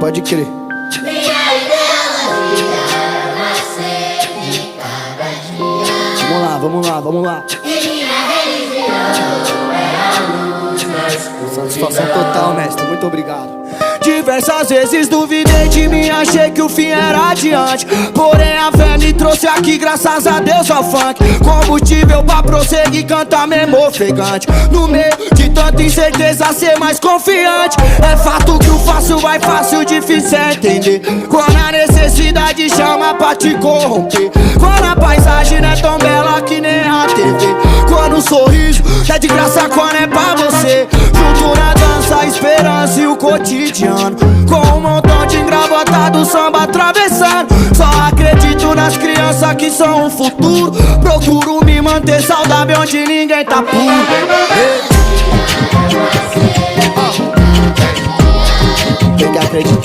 Pode crer. Vamos lá, vamos lá. Satisfação total, mestre, muito obrigado. Diversas vezes duvidei de mim, achei que o fim era adiante. Porém a fé me trouxe aqui, graças a Deus ao funk. Combustível pra prosseguir, cantar mesmo ofegante. No meio de tanta incerteza, ser mais confiante. É fato que o fácil vai fácil, difícil é entender. Quando a necessidade chama pra te corromper. Quando a paisagem não é tão bela que nem a TV. Quando o sorriso é de graça, quando é pra você. Junto na dança, a esperança e o cotidiano. Com um montão de engravatados, samba atravessando. Só acredito nas crianças que são o futuro. Procuro me manter saudável onde ninguém tá puro. Tem que acreditar.